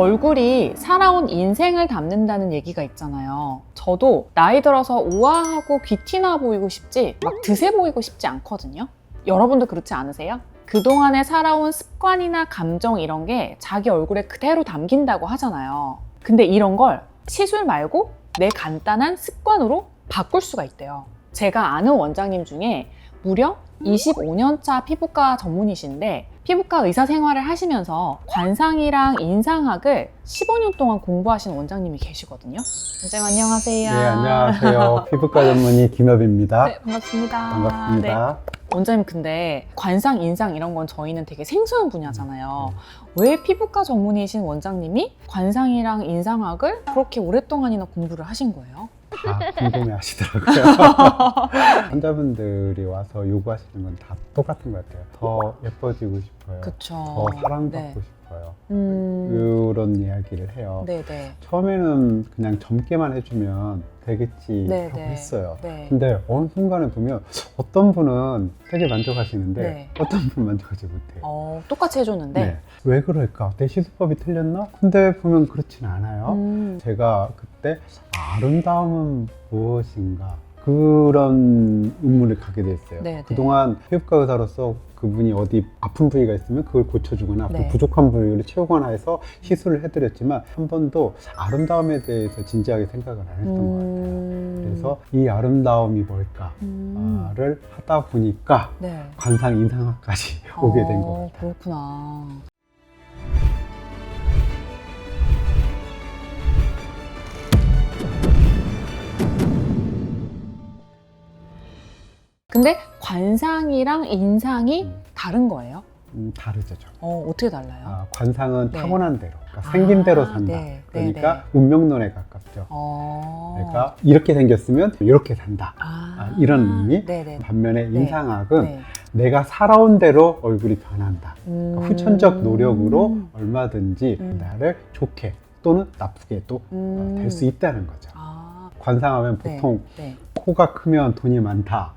얼굴이 살아온 인생을 담는다는 얘기가 있잖아요. 저도 나이 들어서 우아하고 귀티나 보이고 싶지 막 드세 보이고 싶지 않거든요. 여러분도 그렇지 않으세요? 그동안에 살아온 습관이나 감정 이런 게 자기 얼굴에 그대로 담긴다고 하잖아요. 근데 이런 걸 시술 말고 내 간단한 습관으로 바꿀 수가 있대요. 제가 아는 원장님 중에 무려 25년차 피부과 전문의신데 피부과 의사 생활을 하시면서 관상이랑 인상학을 15년 동안 공부하신 원장님이 계시거든요. 원장님 안녕하세요. 네, 안녕하세요. 피부과 전문의 김엽입니다. 네, 반갑습니다. 반갑습니다. 네. 원장님 근데 관상, 인상 이런 건 저희는 되게 생소한 분야잖아요. 왜 피부과 전문의이신 원장님이 관상이랑 인상학을 그렇게 오랫동안이나 공부를 하신 거예요? 다 궁금해 하시더라고요. 환자분들이 와서 요구하시는 건 다 똑같은 것 같아요. 더 예뻐지고 싶어요. 그쵸. 더 사랑받고 네. 싶어요. 음... 이런 이야기를 해요. 네네. 처음에는 그냥 젊게만 해주면 되겠지 네네. 하고 했어요. 네. 근데 어느 순간에 보면 어떤 분은 되게 만족하시는데 네. 어떤 분은 만족하지 못해요. 똑같이 해줬는데 네. 왜 그럴까? 내 시술법이 틀렸나? 근데 보면 그렇진 않아요. 제가 그때 아름다움은 무엇인가? 그런 의문을 갖게 됐어요. 네네. 그동안 피부과 의사로서 그분이 어디 아픈 부위가 있으면 그걸 고쳐주거나 네. 또 부족한 부위를 채우거나 해서 시술을 해드렸지만 한 번도 아름다움에 대해서 진지하게 생각을 안 했던 것 같아요. 그래서 이 아름다움이 뭘까를 하다 보니까 네. 관상 인상학까지 오게 된 것 같아요. 그렇구나. 근데 관상이랑 인상이 다른 거예요? 다르죠. 어떻게 달라요? 관상은 네. 타고난 대로, 그러니까 생긴 대로 산다. 네, 그러니까 네, 네. 운명론에 가깝죠. 그러니까 이렇게 생겼으면 이렇게 산다. 이런 의미. 네네. 반면에 네. 인상학은 네. 내가 살아온 대로 얼굴이 변한다. 그러니까 후천적 노력으로 얼마든지 나를 좋게 또는 나쁘게 또 될 수 있다는 거죠. 관상하면 보통 네. 코가 크면 돈이 많다.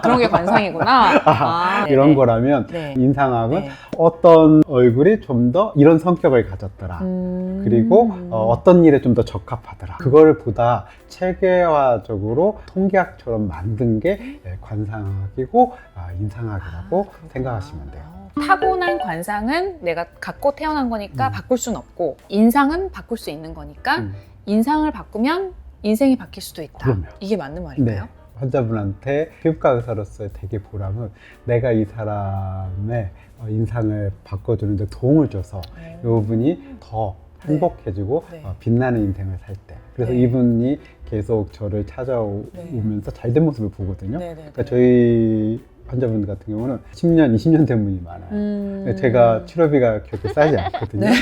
그런 게 관상이구나. 이런 네네. 거라면 네. 인상학은 네. 어떤 얼굴이 좀 더 이런 성격을 가졌더라. 그리고 어떤 일에 좀 더 적합하더라. 그걸 보다 체계화적으로 통계학처럼 만든 게 관상학이고 인상학이라고 생각하시면 돼요. 타고난 관상은 내가 갖고 태어난 거니까 바꿀 수는 없고 인상은 바꿀 수 있는 거니까 인상을 바꾸면 인생이 바뀔 수도 있다. 그럼요. 이게 맞는 말인가요? 네. 환자분한테 피부과 의사로서의 되게 보람은 내가 이 사람의 인상을 바꿔주는데 도움을 줘서 이분이 더 행복해지고 네. 빛나는 인생을 살 때. 그래서 네. 이분이 계속 저를 찾아오면서 잘된 모습을 보거든요. 네. 그러니까 저희 환자분 같은 경우는 10년, 20년 된 분이 많아요. 제가 치료비가 그렇게 싸지 않거든요. 네.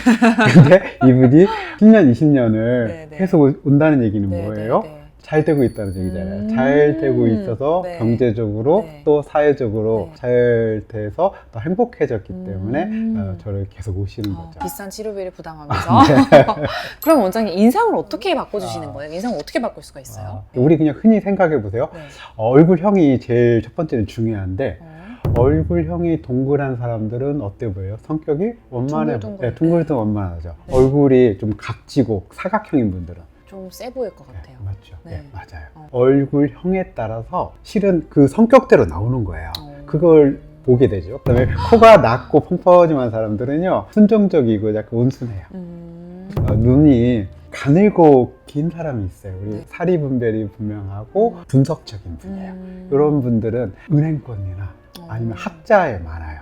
근데 이분이 10년, 20년을 네, 네. 계속 온다는 얘기는 네, 뭐예요? 네. 잘 되고 있다는 얘기잖아요. 잘 되고 있어서 네. 경제적으로 네. 또 사회적으로 네. 잘 돼서 더 행복해졌기 때문에 저를 계속 오시는 거죠. 비싼 치료비를 부담하면서. 그럼 원장님 인상을 어떻게 바꿔주시는 거예요? 인상을 어떻게 바꿀 수가 있어요? 우리 그냥 흔히 생각해 보세요. 네. 얼굴형이 제일 첫 번째는 중요한데 얼굴형이 동그란 사람들은 어때 보여요? 성격이 원만해, 둥글둥글. 둥글둥글 원만하죠. 네. 얼굴이 좀 각지고 사각형인 분들은 좀 세 보일 것 같아요. 맞죠. 네. 네, 맞아요. 얼굴형에 따라서 실은 그 성격대로 나오는 거예요. 어. 그걸 보게 되죠. 그다음에 코가 낮고 펑퍼짐한 사람들은요 순정적이고 약간 온순해요. 눈이 가늘고 긴 사람이 있어요. 우리 네. 사리 분별이 분명하고 분석적인 분이에요. 이런 분들은 은행권이나 아니면 학자에 많아요.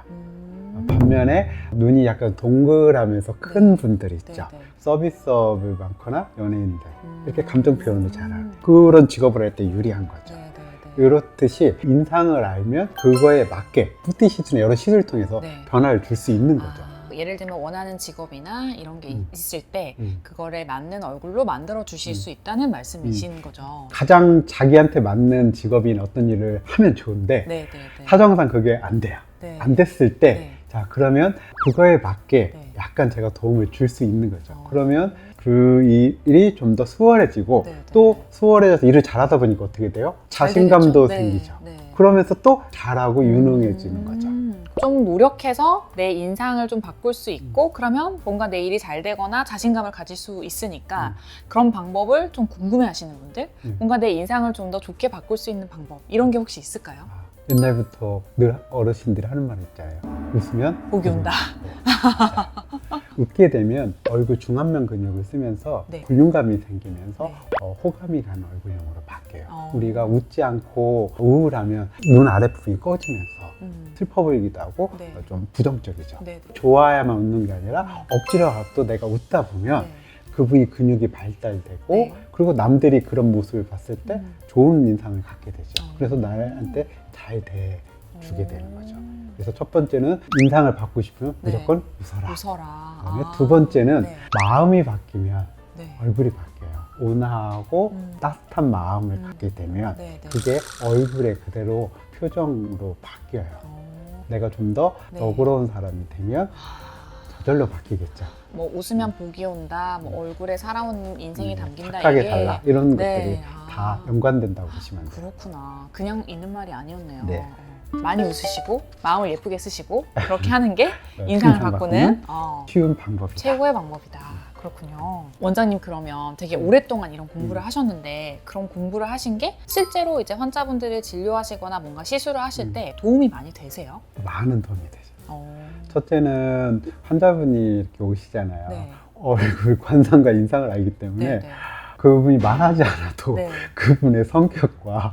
반면에 눈이 약간 동글하면서 큰 분들이 있죠. 네. 서비스업을 많거나 연예인들 이렇게 감정 표현을 잘하는 그런 직업을 할 때 유리한 거죠. 네. 이렇듯이 인상을 알면 그거에 맞게 뷰티 시술이나 여러 시술을 통해서 네. 변화를 줄 수 있는 거죠. 예를 들면 원하는 직업이나 이런 게 있을 때 그거를 맞는 얼굴로 만들어 주실 수 있다는 말씀이신 거죠. 가장 자기한테 맞는 직업인 어떤 일을 하면 좋은데 네. 사정상 그게 안 돼요. 네. 안 됐을 때 네. 자 그러면 그거에 맞게 네. 약간 제가 도움을 줄 수 있는 거죠. 그러면 그 일이 좀 더 수월해지고 네. 또 수월해져서 일을 잘하다 보니까 어떻게 돼요? 잘 자신감도 되겠죠. 네. 생기죠. 네. 그러면서 또 잘하고 유능해지는 거죠. 좀 노력해서 내 인상을 좀 바꿀 수 있고 그러면 뭔가 내 일이 잘 되거나 자신감을 가질 수 있으니까 그런 방법을 좀 궁금해 하시는 분들 뭔가 내 인상을 좀 더 좋게 바꿀 수 있는 방법 이런 게 혹시 있을까요? 옛날부터 늘 어르신들이 하는 말 있잖아요. 웃으면 복이 온다. 웃게 되면 얼굴 중안면 근육을 쓰면서 네. 굴륜감이 생기면서 네. 호감이 가는 얼굴형으로 바뀌어요. 어. 우리가 웃지 않고 우울하면 눈 아랫부분이 꺼지면서 슬퍼 보이기도 하고 네. 좀 부정적이죠. 네. 좋아야만 웃는 게 아니라 억지로 또 내가 웃다 보면 네. 그분이 근육이 발달되고 네. 그리고 남들이 그런 모습을 봤을 때 좋은 인상을 갖게 되죠. 그래서 나한테 잘 대주게 되는 거죠. 그래서 첫 번째는 인상을 받고 싶으면 네. 무조건 웃어라. 웃어라. 그다음에 두 번째는 네. 마음이 바뀌면 네. 얼굴이 바뀌어요. 온화하고 따뜻한 마음을 갖게 되면 네. 네. 그게 얼굴에 그대로 표정으로 바뀌어요. 내가 좀 더 네. 너그러운 사람이 되면 저절로 바뀌겠죠. 뭐 웃으면 복이 온다, 뭐 얼굴에 살아온 인생이 담긴다 착하게 이게 달라 이런 네. 것들이 다 연관된다고 보시면 돼요. 그렇구나. 그냥 있는 말이 아니었네요. 네. 많이 웃으시고 마음을 예쁘게 쓰시고 그렇게 하는 게 네, 인상을 인상 바꾸는 쉬운 방법이다. 최고의 방법이다. 그렇군요. 원장님 그러면 되게 오랫동안 이런 공부를 하셨는데 그런 공부를 하신 게 실제로 이제 환자분들을 진료하시거나 뭔가 시술을 하실 때 도움이 많이 되세요? 많은 도움이 되죠. 어. 첫째는 환자분이 이렇게 오시잖아요. 네. 얼굴 관상과 인상을 알기 때문에 네, 네. 그분이 말하지 않아도 네. 그분의 성격과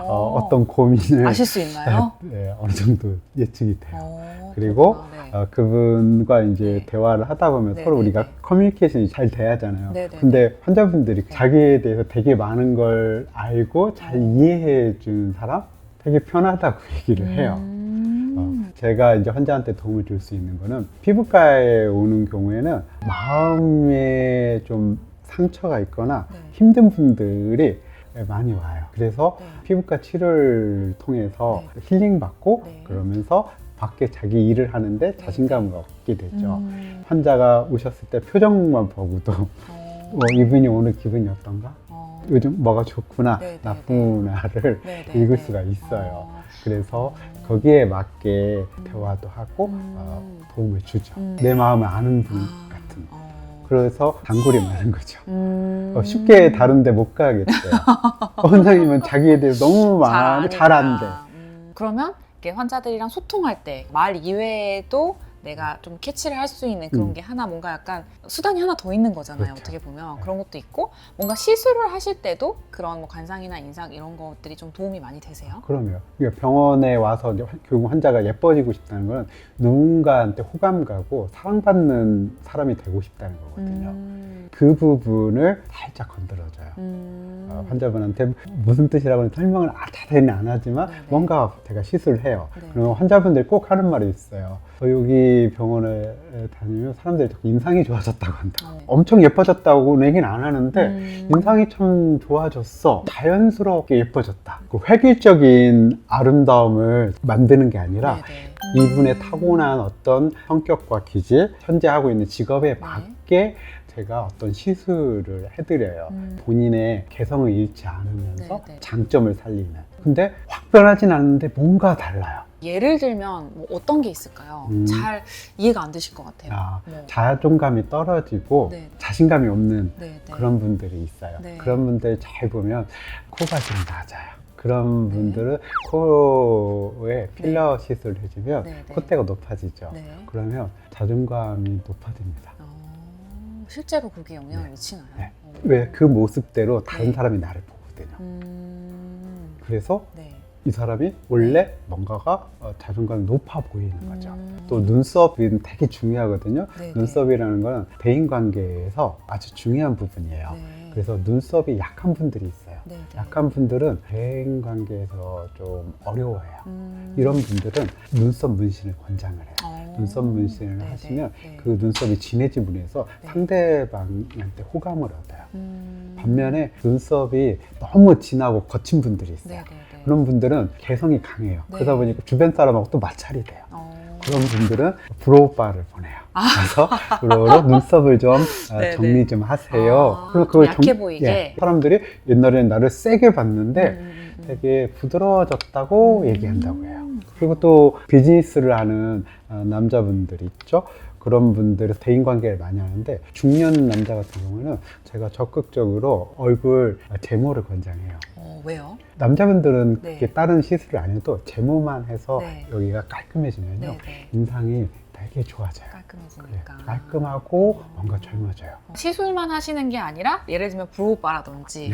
어떤 고민을 아실 수 있나요? 네, 어느 정도 예측이 돼요. 어, 그리고 그렇구나. 네. 그분과 이제 네. 대화를 하다 보면 네, 서로 네, 우리가 네. 커뮤니케이션이 잘 돼야 하잖아요. 네, 네, 근데 환자분들이 자기에 대해서 되게 많은 걸 알고 잘 이해해 준 사람 되게 편하다고 얘기를 해요. 제가 이제 환자한테 도움을 줄 수 있는 거는 피부과에 오는 경우에는 마음에 좀 상처가 있거나 네. 힘든 분들이 많이 와요. 그래서 네. 피부과 치료를 통해서 힐링 받고 네. 그러면서 밖에 자기 일을 하는데 자신감을 얻게 되죠. 음. 환자가 오셨을 때 표정만 보고도 이분이 오늘 기분이 어떤가? 요즘 뭐가 좋구나, 네, 네, 나쁘구나를 네, 네, 읽을 네. 수가 있어요. 그래서 거기에 맞게 대화도 하고 도움을 주죠. 내 마음을 아는 분 같은. 그래서 단골이 많은 거죠. 쉽게 다른데 못 가겠어요. 원장님은 자기에 대해서 너무 잘 안돼. 그러면 이렇게 환자들이랑 소통할 때 말 이외에도 내가 좀 캐치를 할 수 있는 그런 게 하나 뭔가 약간 수단이 하나 더 있는 거잖아요. 그렇죠. 어떻게 보면 그런 것도 있고 뭔가 시술을 하실 때도 그런 뭐 관상이나 인상 이런 것들이 좀 도움이 많이 되세요? 그럼요. 그러니까 병원에 와서 이제 결국 환자가 예뻐지고 싶다는 건 누군가한테 호감 가고 사랑받는 사람이 되고 싶다는 거거든요. 그 부분을 살짝 건드려줘요. 환자분한테 무슨 뜻이라고 설명을 자세히는 안 하지만 네네. 뭔가 제가 시술을 해요. 네. 그러면 환자분들이 꼭 하는 말이 있어요. 여기 병원에 다니면 사람들이 자꾸 인상이 좋아졌다고 한다. 네. 엄청 예뻐졌다고는 얘기는 안 하는데 인상이 참 좋아졌어. 자연스럽게 예뻐졌다. 그 획일적인 아름다움을 만드는 게 아니라 네네. 이분의 타고난 어떤 성격과 기질, 현재 하고 있는 직업에 맞게 제가 어떤 시술을 해드려요. 본인의 개성을 잃지 않으면서 네네. 장점을 살리는. 근데 확 변하진 않는데 뭔가 달라요. 예를 들면 뭐 어떤 게 있을까요? 잘 이해가 안 되실 것 같아요. 뭐. 자존감이 떨어지고 네. 자신감이 없는 네, 네. 그런 분들이 있어요. 네. 그런 분들 잘 보면 코가 좀 낮아요. 그런 분들은 코에 필러 시술을 해주면 네, 네. 콧대가 높아지죠. 네. 그러면 자존감이 높아집니다. 실제로 그게 영향을 미치나요? 네. 왜 그 모습대로 다른 네. 사람이 나를 보거든요. 그래서 네. 이 사람이 원래 뭔가가 자존감이 높아 보이는 거죠. 또 눈썹이 되게 중요하거든요. 네네. 눈썹이라는 건 대인관계에서 아주 중요한 부분이에요. 네. 그래서 눈썹이 약한 분들이 있어요. 네네. 약한 분들은 대인관계에서 좀 어려워해요. 이런 분들은 눈썹 문신을 권장을 해요. 눈썹 문신을 네네. 하시면 네. 그 눈썹이 진해짐으로 네. 상대방한테 호감을 얻어요. 반면에 네. 눈썹이 너무 진하고 거친 분들이 있어요. 네네네. 그런 분들은 개성이 강해요. 네. 그러다 보니까 주변 사람하고 또 마찰이 돼요. 그런 분들은 브로우바를 보내요. 그래서 그러므로 눈썹을 좀 네네. 정리 좀 하세요. 아, 그리고 좀 그걸 약해 보이게. 예, 사람들이 옛날에는 나를 세게 봤는데 되게 부드러워졌다고 얘기한다고 해요. 그리고 또 비즈니스를 하는 남자분들이 있죠. 그런 분들은 대인관계를 많이 하는데 중년 남자 같은 경우에는 제가 적극적으로 얼굴 제모를 권장해요. 왜요? 남자분들은 네. 그렇게 다른 시술을 안 해도 제모만 해서 네. 여기가 깔끔해지면요. 네네. 인상이 되게 좋아져요. 그래요. 깔끔해지니까. 깔끔하고 뭔가 젊어져요. 시술만 하시는 게 아니라 예를 들면 브로우바라든지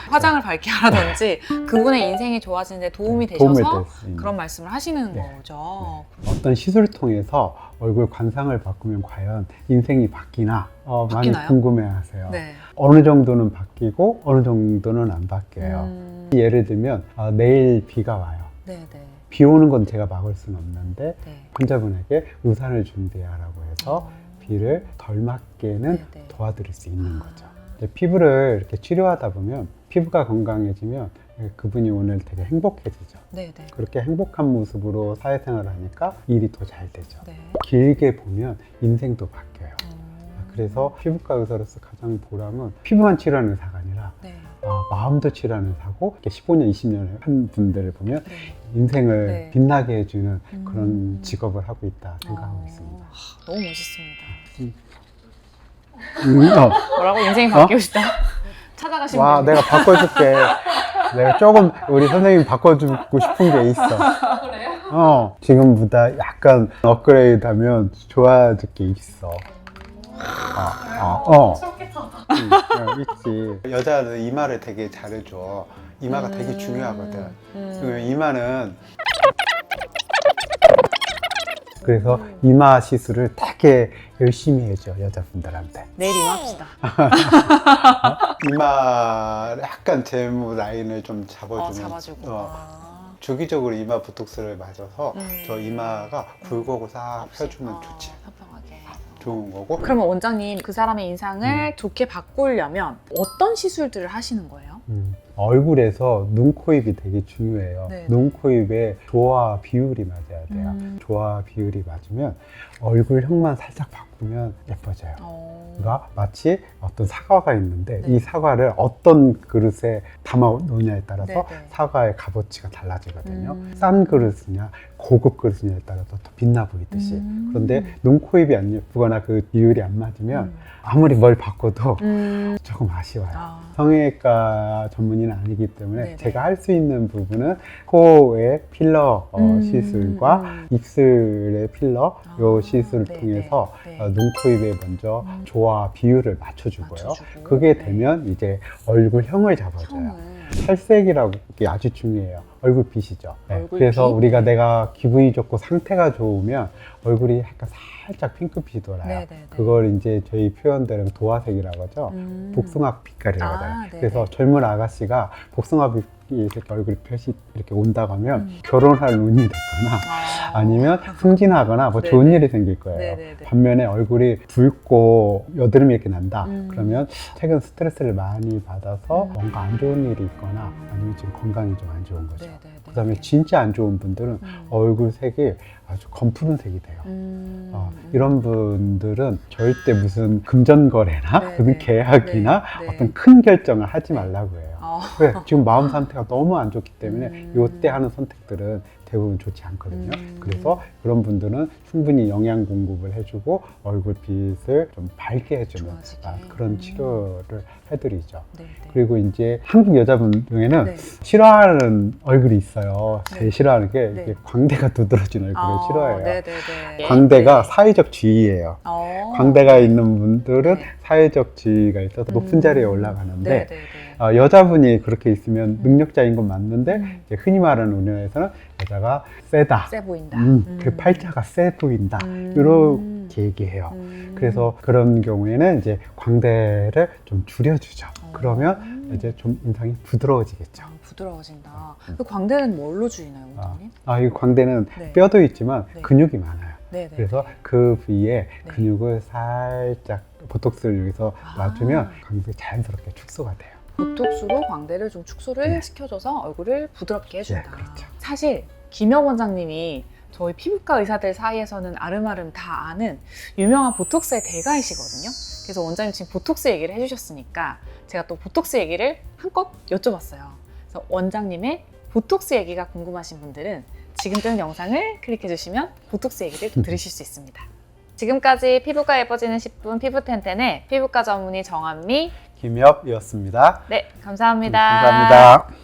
화장을 밝게 하라든지 그분의 인생이 좋아지는데 도움이 되셔서 도움을 될 수 있는. 그런 말씀을 하시는 네. 거죠. 어떤 시술을 통해서 얼굴 관상을 바꾸면 과연 인생이 바뀌나 많이 바뀌나요? 궁금해하세요. 네. 어느 정도는 바뀌고 어느 정도는 안 바뀌어요. 예를 들면 내일 비가 와요. 네네. 비 오는 건 제가 막을 수는 없는데 네. 환자분에게 우산을 준비하라고 해서 비를 덜 맞게는 네네. 도와드릴 수 있는 거죠. 이제 피부를 이렇게 치료하다 보면 피부가 건강해지면 그분이 오늘 되게 행복해지죠. 네네. 그렇게 행복한 모습으로 사회생활을 하니까 일이 더 잘 되죠. 네. 길게 보면 인생도 바뀌어요. 그래서 피부과 의사로서 가장 보람은 피부만 치료하는 의사가 아니라 네. 마음도 치료하는 의사고 15년, 20년을 한 분들을 보면 네. 인생을 네. 빛나게 해주는 그런 직업을 하고 있다 생각하고 있습니다. 너무 멋있습니다. 뭐라고? 인생이 바뀌고 싶다? 찾아가시면 와, 됩니다. 내가 바꿔줄게. 내가 조금 우리 선생님 바꿔주고 싶은 게 있어. 그래요? 지금보다 약간 업그레이드 하면 좋아질 게 있어. 있지. 여자는 이마를 되게 잘해줘. 이마가 되게 중요하거든. 그리고 이마는 그래서 이마 시술을 되게 열심히 해줘, 여자분들한테. 내일 이마합시다. 이마 약간 제모 라인을 좀 잡아주면 잡아주고. 주기적으로 이마 보톡스를 맞아서 저 이마가 굴곡을 싹 펴주면 좋지. 편하게. 좋은 거고. 그러면 원장님 그 사람의 인상을 좋게 바꾸려면 어떤 시술들을 하시는 거예요? 얼굴에서 눈, 코, 입이 되게 중요해요. 네. 눈, 코, 입의 조화 비율이 맞아야 돼요. 조화 비율이 맞으면 얼굴형만 살짝 바꾸면 예뻐져요. 그러니까 마치 어떤 사과가 있는데 네. 이 사과를 어떤 그릇에 담아 놓냐에 따라서 네네. 사과의 값어치가 달라지거든요. 싼 그릇이냐 고급 그릇이냐에 따라서 더 빛나 보이듯이. 그런데 눈, 코, 입이 안 예쁘거나 그 비율이 안 맞으면 아무리 뭘 바꿔도 조금 아쉬워요. 성형외과 전문의는 아니기 때문에 네네. 제가 할 수 있는 부분은 코의 필러 시술과 입술의 필러 요 시술을 네네. 통해서 네. 눈, 코, 입에 먼저 조화 비율을 맞춰주고요. 맞춰주고. 그게 네. 되면 이제 얼굴형을 잡아줘요. 탈색이라고 게 아주 중요해요. 얼굴빛이죠. 네. 얼굴빛? 그래서 우리가 내가 기분이 좋고 상태가 좋으면 얼굴이 약간 살짝 핑크빛이 돌아요. 네네네. 그걸 이제 저희 표현들은 도화색이라고 하죠. 복숭아 빛깔이라고 해요. 네네. 그래서 젊은 아가씨가 복숭아 빛이 이렇게 얼굴 펴시 이렇게 온다고 하면 결혼할 운이 됐거나 아니면 승진하거나 뭐 좋은 네네. 일이 생길 거예요. 네네네. 반면에 얼굴이 붉고 여드름이 이렇게 난다. 그러면 최근 스트레스를 많이 받아서 뭔가 안 좋은 일이 있거나 아니면 지금 건강이 좀 안 좋은 거죠. 네네네. 그 다음에 진짜 안 좋은 분들은 얼굴 색이 아주 검푸른 색이 돼요. 이런 분들은 절대 무슨 금전거래나 네네. 무슨 계약이나 네, 네. 어떤 큰 결정을 하지 말라고 해요. 어. 왜? 지금 마음 상태가 너무 안 좋기 때문에 이때 하는 선택들은 대부분 좋지 않거든요. 그래서 그런 분들은 충분히 영양 공급을 해주고 얼굴빛을 좀 밝게 해주는 좋아지게. 그런 치료를 해드리죠. 네네. 그리고 이제 한국 여자분 중에는 네. 싫어하는 얼굴이 있어요. 제일 네. 싫어하는 게 네. 이게 광대가 두드러진 얼굴을 싫어해요. 네네네. 광대가 네. 사회적 지위예요. 광대가 있는 분들은 네. 사회적 지위가 있어서 높은 자리에 올라가는데 네네네. 여자분이 그렇게 있으면 능력자인 건 맞는데 이제 흔히 말하는 운영에서는 여자가 세다. 세 보인다. 그 팔자가 세 보인다. 이렇게 얘기해요. 그래서 그런 경우에는 이제 광대를 좀 줄여주죠. 그러면 이제 좀 인상이 부드러워지겠죠. 부드러워진다. 그 광대는 뭘로 줄이나요, 원장님? 이 광대는 네. 뼈도 있지만 네. 근육이 많아요. 네네. 그래서 그 부위에 네. 근육을 살짝 보톡스를 여기서 놔주면 광대가 자연스럽게 축소가 돼요. 보톡스로 광대를 좀 축소를 네. 시켜줘서 얼굴을 부드럽게 해준다. 네, 그렇죠. 사실 김혁 원장님이 저희 피부과 의사들 사이에서는 아름아름 다 아는 유명한 보톡스의 대가이시거든요. 그래서 원장님 지금 보톡스 얘기를 해주셨으니까 제가 또 보톡스 얘기를 한껏 여쭤봤어요. 그래서 원장님의 보톡스 얘기가 궁금하신 분들은 지금 뜨는 영상을 클릭해주시면 보톡스 얘기를 또 들으실 수 있습니다. 지금까지 피부가 예뻐지는 10분 피부텐텐의 피부과 전문의 정한미 김엽이었습니다. 네, 감사합니다. 감사합니다.